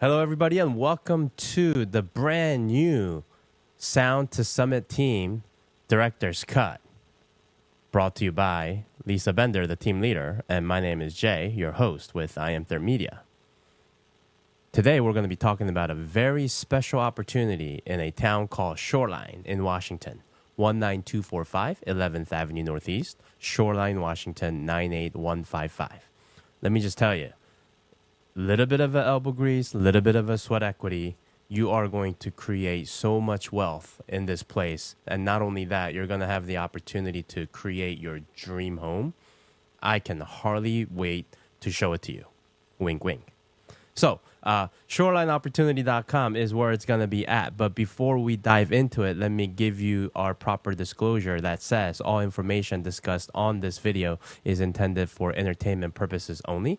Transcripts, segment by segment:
Hello, everybody, and welcome to the brand new Sound to Summit Team Director's Cut, brought to you by Lisa Bender, the team leader, and my name is Jay, your host with I Am Third Media. Today, we're going to be talking about a very special opportunity in a town called Shoreline in Washington, 19245 11th Avenue Northeast, Shoreline, Washington, 98155. Let me just tell you, little bit of an elbow grease, little bit of a sweat equity, you are going to create so much wealth in this place. And not only that, you're going to have the opportunity to create your dream home. I can hardly wait to show it to you. Wink, wink. So, shorelineopportunity.com is where it's going to be at. But before we dive into it, let me give you our proper disclosure that says all information discussed on this video is intended for entertainment purposes only.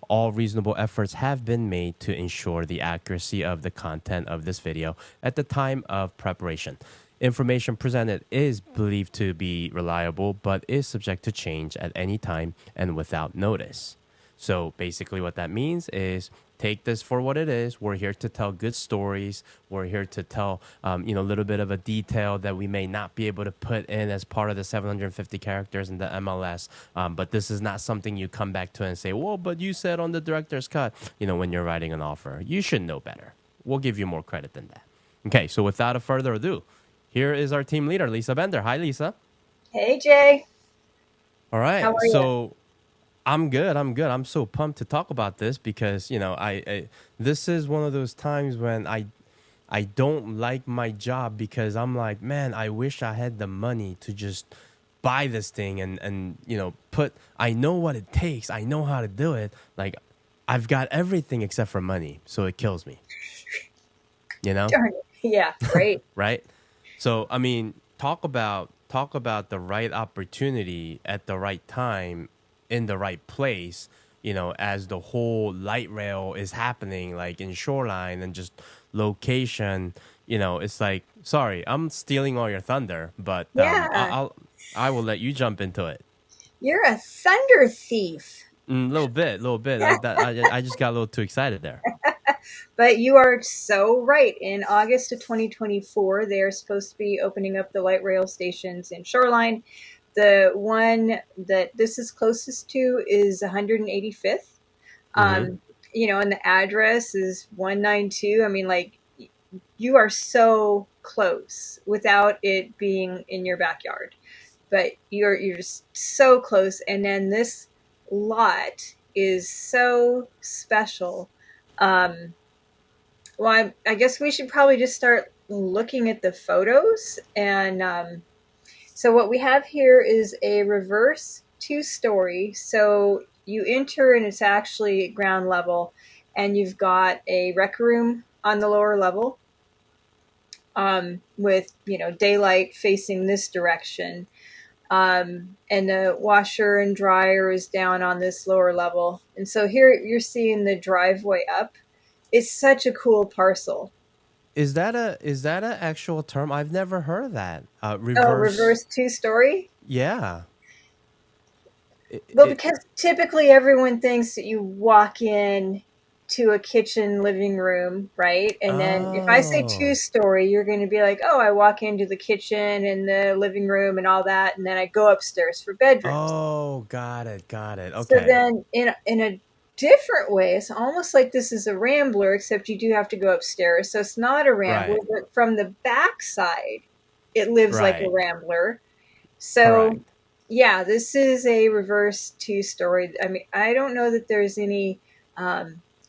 All reasonable efforts have been made to ensure the accuracy of the content of this video at the time of preparation. Information presented is believed to be reliable, but is subject to change at any time and without notice. So basically what that means is take this for what it is. We're here to tell good stories. We're here to tell, a little bit of a detail that we may not be able to put in as part of the 750 characters in the MLS. But this is not something you come back to and say, well, but you said on the director's cut, when you're writing an offer, you should know better. We'll give you more credit than that. Okay, so without a further ado, here is our team leader, Lisa Bender. Hi, Lisa. Hey, Jay. All How right, are you? so I'm good. I'm so pumped to talk about this because I this is one of those times when I don't like my job because I'm like, man, I wish I had the money to just buy this thing and put. I know what it takes. I know how to do it. Like, I've got everything except for money, so it kills me. You know, Darn it. Yeah, right. right? So I mean, talk about the right opportunity at the right time in the right place, as the whole light rail is happening, like in Shoreline, and just location, it's like, sorry, I'm stealing all your thunder, but Yeah, I will let you jump into it. you're a thunder thief. Little bit. I just got a little too excited there. But you are so right. In August of 2024, they are supposed to be opening up the light rail stations in Shoreline. The one that this is closest to is 185th. Mm-hmm. And the address is 192. I mean, like, you are so close without it being in your backyard. But you're just so close. And then this lot is so special. Um, I guess we should probably just start looking at the photos. And so what we have here is a reverse two-story. So you enter and it's actually ground level, and you've got a rec room on the lower level, with daylight facing this direction. And the washer and dryer is down on this lower level. And so here you're seeing the driveway up. It's such a cool parcel. Is that a actual term? I've never heard of that. Oh, Reverse. reverse two-story? Yeah. Well, It because typically everyone thinks that you walk in to a kitchen living room, right? And then if I say Oh. two-story, you're going to be like, oh, I walk into the kitchen and the living room and all that, and then I go upstairs for bedrooms. Oh, got it. Got it. So Okay. then in a different way, it's almost like this is a rambler, except you do have to go upstairs. So it's not a rambler, Right. but from the backside, it lives like a Right. rambler. So Correct. yeah, this is a reverse two-story. I mean, I don't know that there's any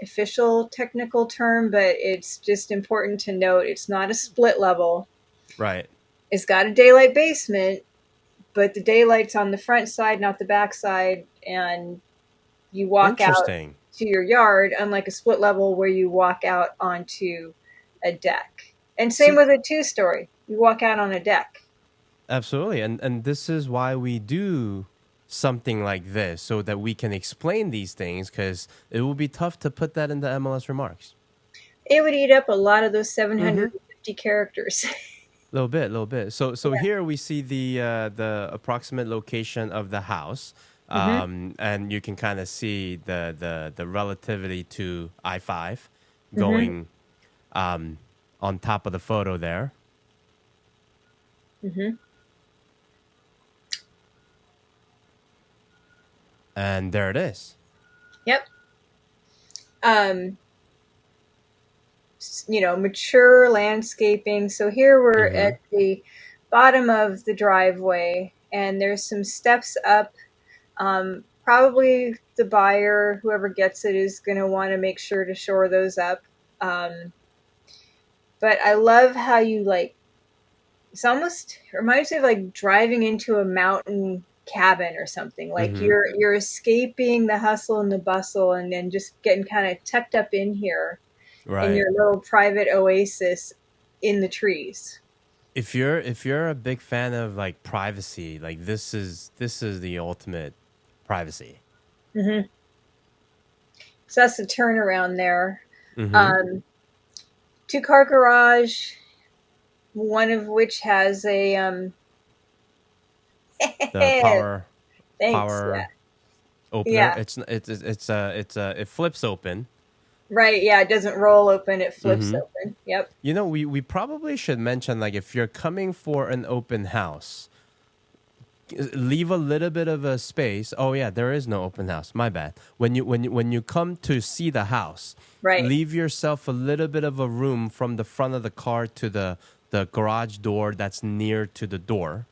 official technical term, but it's just important to note it's not a split level. Right. It's got a daylight basement, but the daylight's on the front side, not the back side, and you walk out Interesting. to your yard, unlike a split level where you walk out onto a deck. And same See, with a two-story. You walk out on a deck. absolutely. And this is why we do something like this so that we can explain these things because it will be tough to put that in the MLS remarks. It would eat up a lot of those Mm-hmm. 750 characters. Little bit, little bit. So Yeah. here we see the approximate location of the house, Hmm. and you can kind of see the relativity to I-5. Mm-hmm. going on top of the photo there. Mm-hmm. And there it is. Yep. Um, mature landscaping. So here we're Mm-hmm. at the bottom of the driveway, and there's some steps up. Probably the buyer, whoever gets it, is going to want to make sure to shore those up. Um, but I love how you like. It's almost it reminds me of like driving into a mountain cabin or something. Like Mm-hmm. you're escaping the hustle and the bustle, and then just getting kind of tucked up in here in Right. your little private oasis in the trees. If you're a big fan of like privacy, like this is the ultimate privacy. Mm-hmm. So that's the turnaround there. Mm-hmm. Um, Two-car garage, one of which has a The thanks. Yeah. power opener. Yeah. It flips open. Right. Yeah. It doesn't roll open. It flips Mm-hmm. open. Yep. We probably should mention, like, if you're coming for an open house, leave a little bit of a space. Oh yeah, there is no open house. My bad. When you come to see the house, Right. leave yourself a little bit of a room from the front of the car to the garage door that's near to the door,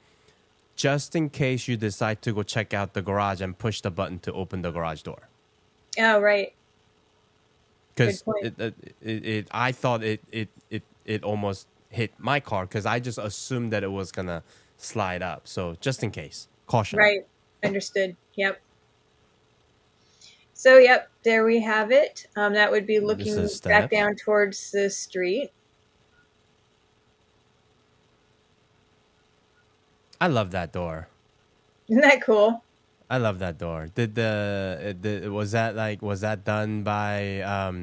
just in case you decide to go check out the garage and push the button to open the garage door. Oh, right. Good Because point. I thought it almost hit my car because I just assumed that it was gonna slide up. So just in case, caution. Right. Understood. Yep. So, yep, there we have it. That would be This is looking back steps. down towards the street. I love that door. Isn't that cool? I love that door. Was that done by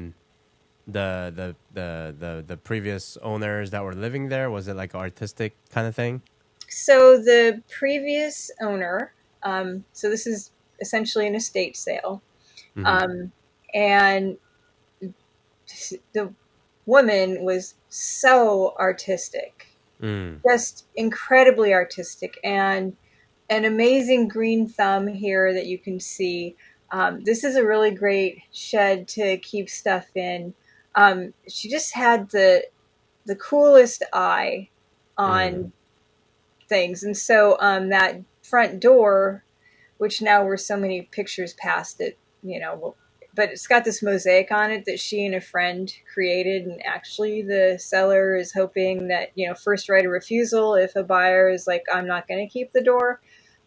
the previous owners that were living there? Was it like artistic kind of thing? So, the previous owner, so this is essentially an estate sale, Mm-hmm. um, and the woman was so artistic, Mm. just incredibly artistic, and an amazing green thumb here that you can see. This is a really great shed to keep stuff in. She just had the coolest eye Mm. on things, and so that front door, which now we're so many pictures past it, but it's got this mosaic on it that she and a friend created, and actually the seller is hoping that first right of refusal if a buyer is like, I'm not going to keep the door.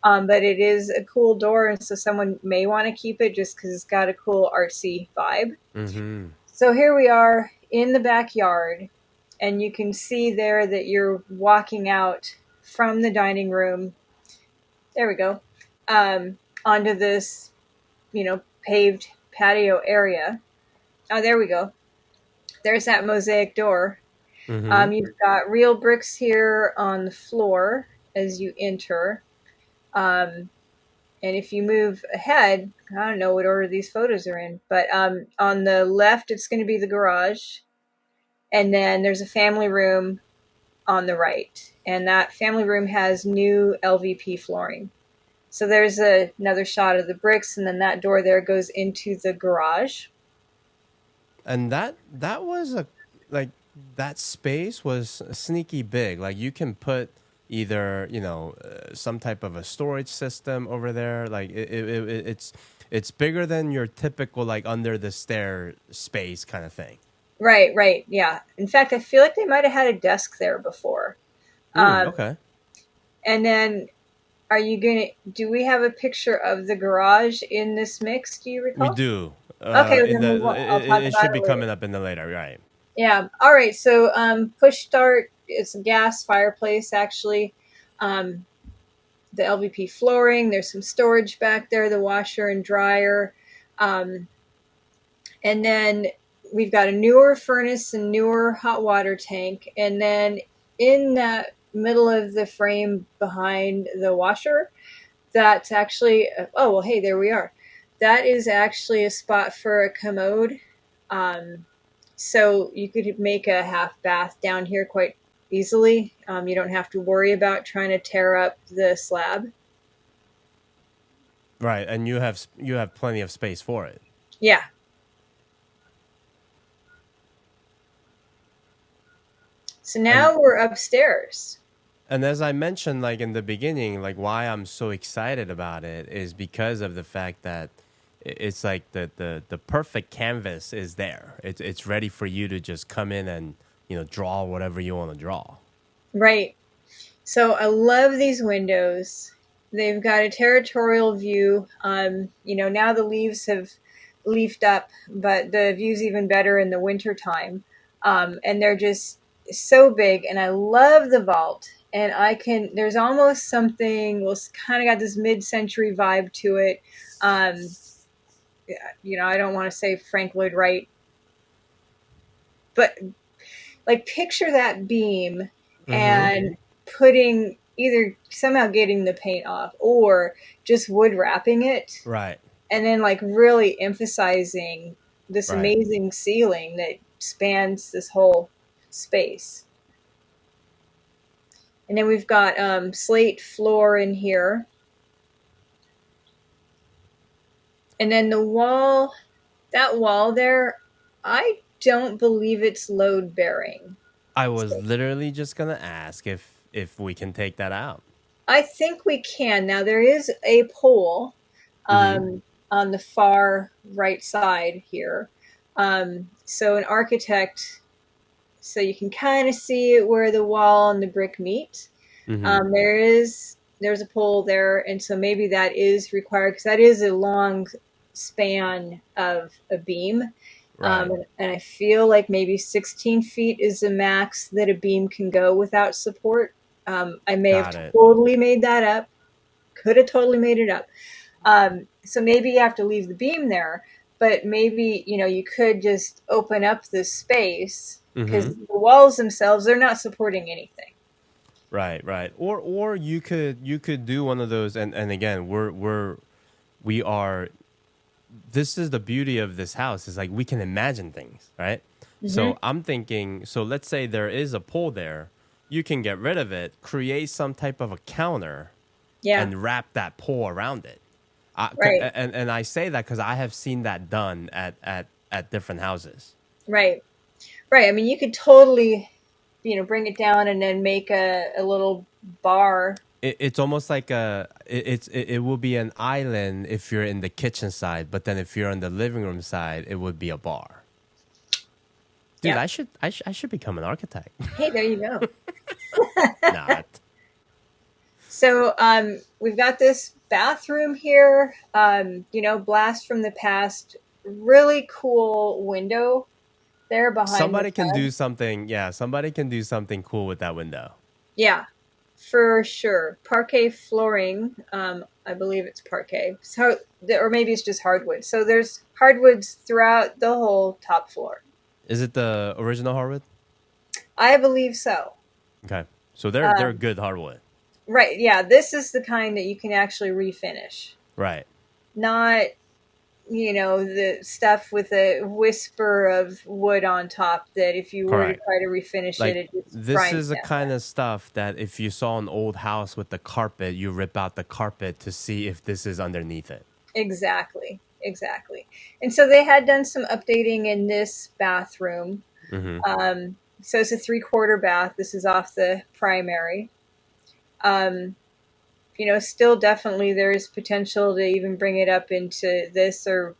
But it is a cool door, and so someone may want to keep it just because it's got a cool artsy vibe. Mm-hmm. So here we are in the backyard, and you can see there that you're walking out from the dining room. There we go. Onto this, paved patio area. Oh, there we go. There's that mosaic door. Mm-hmm. You've got real bricks here on the floor as you enter. Um, and if you move ahead, I don't know what order these photos are in, but on the left, it's going to be the garage. And then there's a family room on the right. And that family room has new LVP flooring. So there's another shot of the bricks, and then that door there goes into the garage. And that was a like that space was sneaky big. Like you can put either some type of a storage system over there. Like it's bigger than your typical like under the stair space kind of thing. Right, right, yeah. In fact, I feel like they might have had a desk there before. Mm, Um, okay. and then, do we have a picture of the garage in this mix? Do you We recall? do. Okay, well, In then I'll talk it about should it be later. coming up in the later, right? Yeah. All right. So, push start. It's a gas fireplace, actually. Um, the LVP flooring. There's some storage back there, the washer and dryer. Um, and then we've got a newer furnace and newer hot water tank. And then in that middle of the frame behind the washer, that's actually, oh, well, hey, there we are. That is actually a spot for a commode. Um, So you could make a half bath down here quite easily. You don't have to worry about trying to tear up the slab. Right, and you have plenty of space for it. Yeah. So And now we're upstairs. and as I mentioned, like in the beginning, like why I'm so excited about it is because of the fact that it's like the perfect canvas is there. It's ready for you to just come in and draw whatever you want to draw. Right. So I love these windows. They've got a territorial view. Now the leaves have leafed up, but the view's even better in the winter time. And they're just so big. And I love the vault. And there's almost something, well, it's kind of got this mid-century vibe to it. Um, I don't want to say Frank Lloyd Wright, but like picture that beam Mm-hmm. and putting either somehow getting the paint off or just wood wrapping it Right, and then like really emphasizing this right. amazing ceiling that spans this whole space. And then we've got slate floor in here. And then that wall there, I don't believe it's load bearing. I was So literally just gonna ask if we can take that out. I think we can. Now there is a pole Mm-hmm. on the far right side here. So an architect, so you can kind of see it where the wall and the brick meet. Mm-hmm. There's a pole there, and so maybe that is required because that is a long span of a beam. Right. And I feel like maybe 16 feet is the max that a beam can go without support. I may have Got it. totally made that up. Could have totally made it up. So maybe you have to leave the beam there, but maybe, you could just open up the space because Mm-hmm. the walls themselves, they're not supporting anything. Right, right. Or you could do one of those, and again, we are this is the beauty of this house is like we can imagine things, right? Hmm. So I'm thinking, so let's say there is a pole there, you can get rid of it, create some type of a counter, Yeah, and wrap that pole around it. right, And I say that because I have seen that done at different houses. right, right. I mean, you could totally, bring it down and then make a little bar. It's almost like it will be an island if you're in the kitchen side, but then if you're on the living room side, it would be a bar. Dude, Yep. I should become an architect. Hey, there you go. Not. So we've got this bathroom here, blast from the past, really cool window there behind the Somebody can do tub. something. Yeah, somebody can do something cool with that window. Yeah, for sure. Parquet flooring, I believe it's parquet. So, or maybe it's just hardwood. So there's hardwoods throughout the whole top floor. Is it the original hardwood? I believe so. Okay, so they're Um, good hardwood. right, yeah, this is the kind that you can actually refinish. Right. Not the stuff with a whisper of wood on top that if you were to Correct. try to refinish it, Like it just this grinds is the down. kind of stuff that if you saw an old house with the carpet, you rip out the carpet to see if this is underneath it. Exactly, exactly. And so they had done some updating in this bathroom. Mm-hmm. So it's a 3/4 bath. This is off the primary. Um, still definitely there's potential to even bring it up into this or,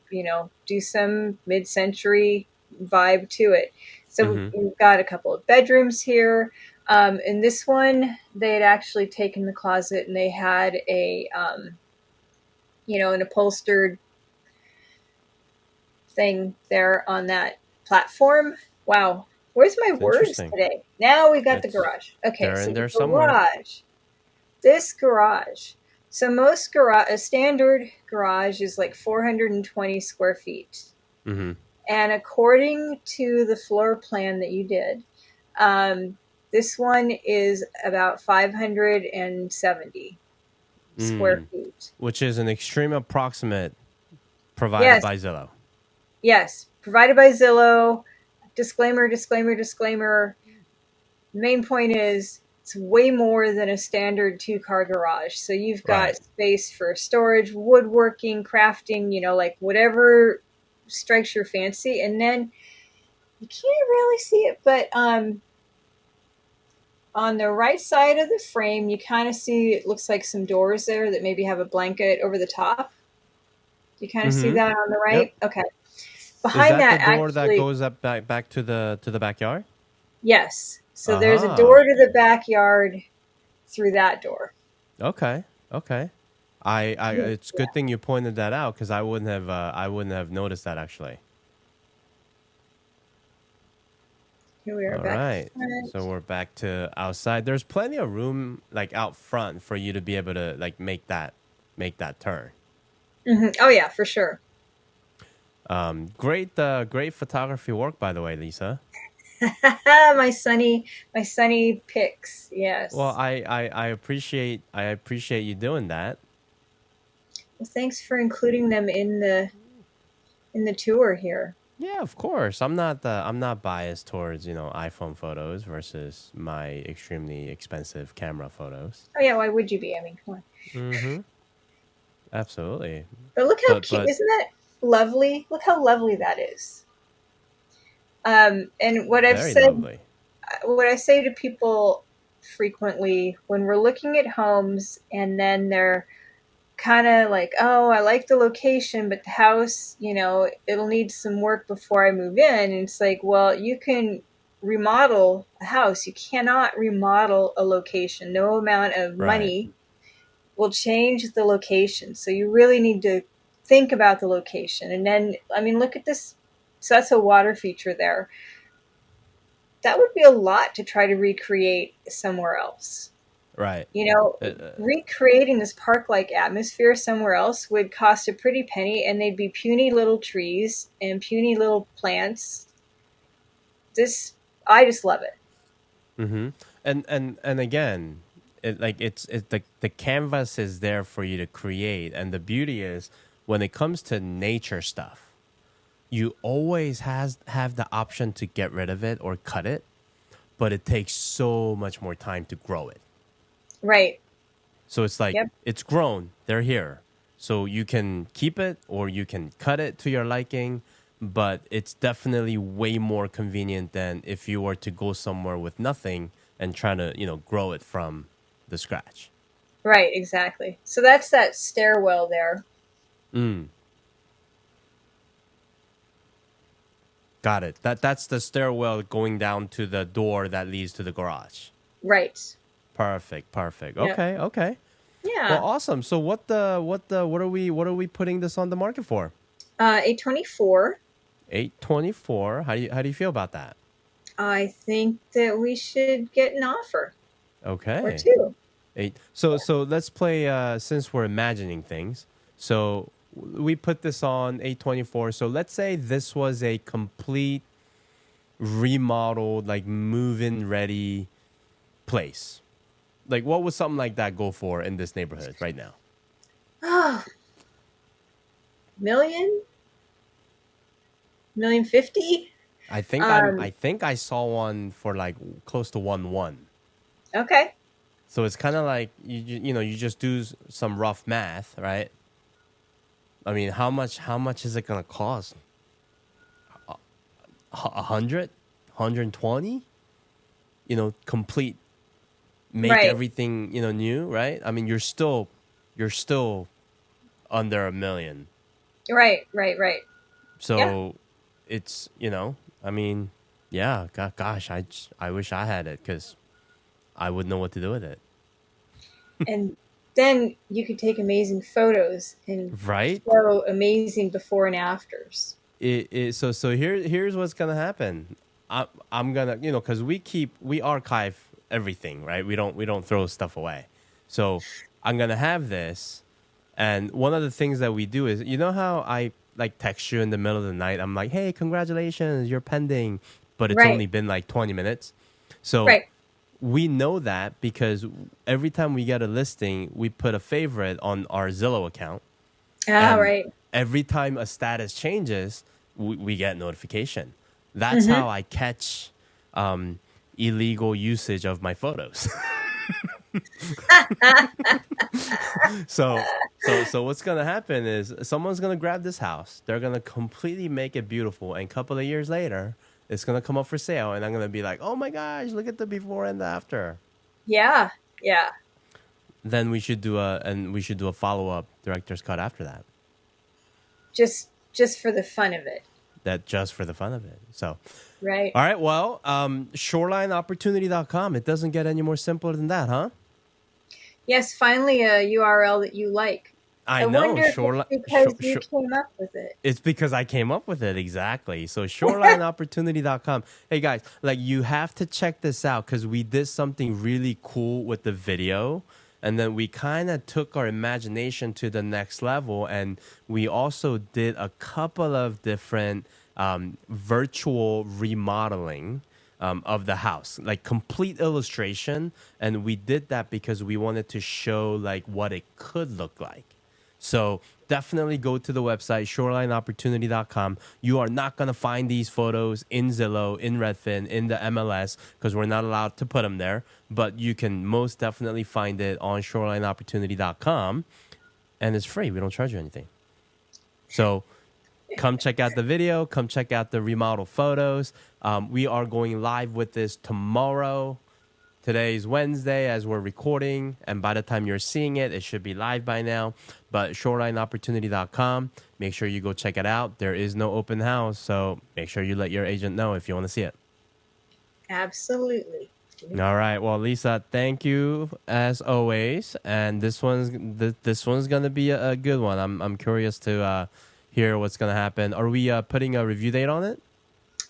do some mid-century vibe to it. So Mm-hmm. we've got a couple of bedrooms here. In this one, they had actually taken the closet and they had an upholstered thing there on that platform. Wow. Where's my It's words interesting. today? Now we got the It's garage. Okay, they're so in the there somewhere. garage. This garage. So a standard garage is like 420 square feet. Mm-hmm. And according to the floor plan that you did, this one is about 570 square Mm. feet. Which is an extreme approximate provided Yes, by Zillow. yes, provided by Zillow. disclaimer, disclaimer, disclaimer. Main point is it's way more than a standard 2-car garage. So you've got Right. space for storage, woodworking, crafting, like whatever strikes your fancy. And then you can't really see it, but on the right side of the frame, you kind of see it looks like some doors there that maybe have a blanket over the top. Do you kind of see Mm-hmm. that on the Yep. right? Okay. Is Behind that the that, door that actually, goes up back to the backyard? yes. So there's a Uh-huh. door to the backyard through that door. Okay. Okay. I Yeah. it's good thing you pointed that out because I wouldn't have noticed that actually. Here we are All back right. So front. we're back to outside. There's plenty of room like out front for you to be able to like make that turn. Oh yeah, for sure. Great photography work by the way, Lisa. my sunny pics. Well, Yes. I appreciate you doing that. Well, thanks for including them in the tour here. Yeah, of course. I'm not biased towards, iPhone photos versus my extremely expensive camera photos. Oh yeah, why would you be? I mean, come on. Mm-hmm. Absolutely. But look how cute! But Isn't that lovely? Look how lovely that is. And very lovely. what I say to people frequently when we're looking at homes, and then they're kind of like, oh, I like the location, but the house, it'll need some work before I move in. And it's like, well, you can remodel a house. You cannot remodel a location. No amount of Right. money will change the location. So you really need to think about the location. And then, I mean, look at this. So that's a water feature there. That would be a lot to try to recreate somewhere else. Right. You know, Uh, uh, recreating this park-like atmosphere somewhere else would cost a pretty penny, and they'd be puny little trees and puny little plants. This, I just love it. mm-hmm. And again, the canvas is there for you to create, and the beauty is when it comes to nature stuff, you always have the option to get rid of it or cut it, but it takes so much more time to grow it. Right. So it's like Yep. it's grown, they're here. So you can keep it or you can cut it to your liking, but it's definitely way more convenient than if you were to go somewhere with nothing and try to, grow it from the scratch. Right, exactly. So that's that stairwell there. Mm, got it. That's the stairwell going down to the door that leads to the garage. Right. Perfect, perfect. Yeah. Okay, okay. Well, Yeah. awesome. So what are we putting this on the market for? 824. 824. How do you feel about that? I think that we should get an offer or Okay. two. Eight. So let's play since we're imagining things. So we put this on 824. So let's say this was a complete remodeled like move-in ready place. Like what would something like that go for in this neighborhood right now? Oh, million? Million 50? I Um, think I saw one for like close to 1-1. okay. So it's kind of like you just do some rough math, right? I mean, how much is it gonna cost? 100, 120? Complete, make Right. everything new, right? I mean, you're still under $1 million. Right, right, right. Yeah. So it's I mean, yeah, gosh, I wish I had it because I would know what to do with it, And then you could take amazing photos and right? show amazing before and afters. So here's what's gonna happen. I'm gonna because we archive everything, right? We don't throw stuff away. So I'm gonna have this, and one of the things that we do is how I like text you in the middle of the night. I'm like, hey, congratulations, you're pending, but it's Right, only been like 20 minutes. So right. we know that because every time we get a listing, we put a favorite on our Zillow account, Ah, and right. every time a status changes, we get notification. That's how I catch illegal usage of my photos. So what's gonna happen is someone's gonna grab this house. They're gonna completely make it beautiful, and a couple of years later, it's gonna come up for sale, and I'm gonna be like, "Oh my gosh, look at the before and the after." Yeah. Yeah. Then we should do a follow up director's cut after that. Just for the fun of it. That just for the fun of it. So, Right. all right. Well, shorelineopportunity.com. It doesn't get any more simpler than that, huh? Yes, finally a URL that you like. I know. Wonder if it's because you came up with it. It's because I came up with it, exactly. So shorelineopportunity.com. Hey guys, like you have to check this out because we did something really cool with the video. And then we kind of took our imagination to the next level. And we also did a couple of different virtual remodeling of the house, like complete illustration. And we did that because we wanted to show like what it could look like. So definitely go to the website, shorelineopportunity.com. You are not going to find these photos in Zillow, in Redfin, in the MLS, because we're not allowed to put them there. But you can most definitely find it on shorelineopportunity.com. And it's free. We don't charge you anything. So come check out the video. Come check out the remodel photos. We are going live with this tomorrow. Today's Wednesday as we're recording, and by the time you're seeing it, it should be live by now. But shorelineopportunity.com, make sure you go check it out. There is no open house, so make sure you let your agent know if you want to see it. Absolutely. All right. Well, Lisa, thank you as always. And this one's going to be a good one. I'm curious to hear what's going to happen. Are we putting a review date on it?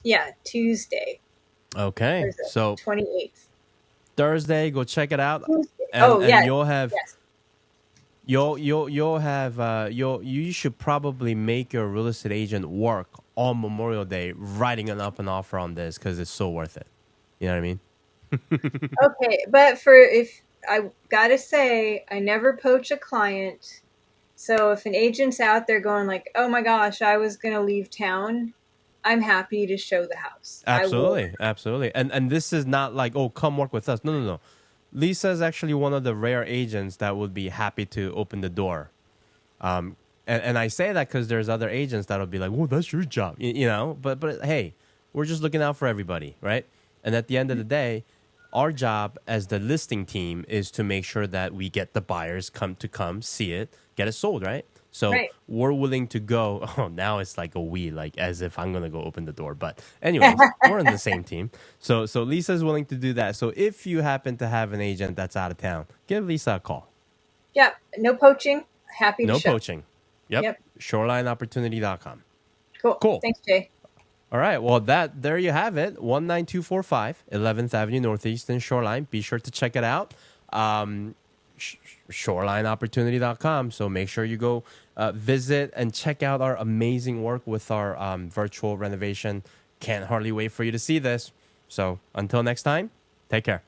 Yeah, Tuesday. Okay. Thursday, So 28th. Thursday, go check it out. And you'll have yes. you should probably make your real estate agent work on Memorial Day writing an up and offer on this because it's so worth it. You know what I mean? Okay, but if I gotta say, I never poach a client. So if an agent's out there going like, "Oh my gosh, I was gonna leave town," I'm happy to show the house. Absolutely. And this is not like, oh, come work with us. No. Lisa is actually one of the rare agents that would be happy to open the door. And I say that because there's other agents that'll be like, well, that's your job, you know. But hey, we're just looking out for everybody, right? And at the end of the day, our job as the listing team is to make sure that we get the buyers come see it, get it sold, right? So we're willing to go. Oh, now it's like a we, like as if I'm going to go open the door. But anyways, we're on the same team. So Lisa's willing to do that. So if you happen to have an agent that's out of town, give Lisa a call. Yeah, no poaching. Happy to show. No poaching. Yep. Shorelineopportunity.com. Cool. Thanks, Jay. All right. Well, there you have it. 19245 11th Avenue Northeast in Shoreline. Be sure to check it out. Shorelineopportunity.com. So make sure you go visit and check out our amazing work with our virtual renovation. Can't hardly wait for you to see this. So until next time, take care.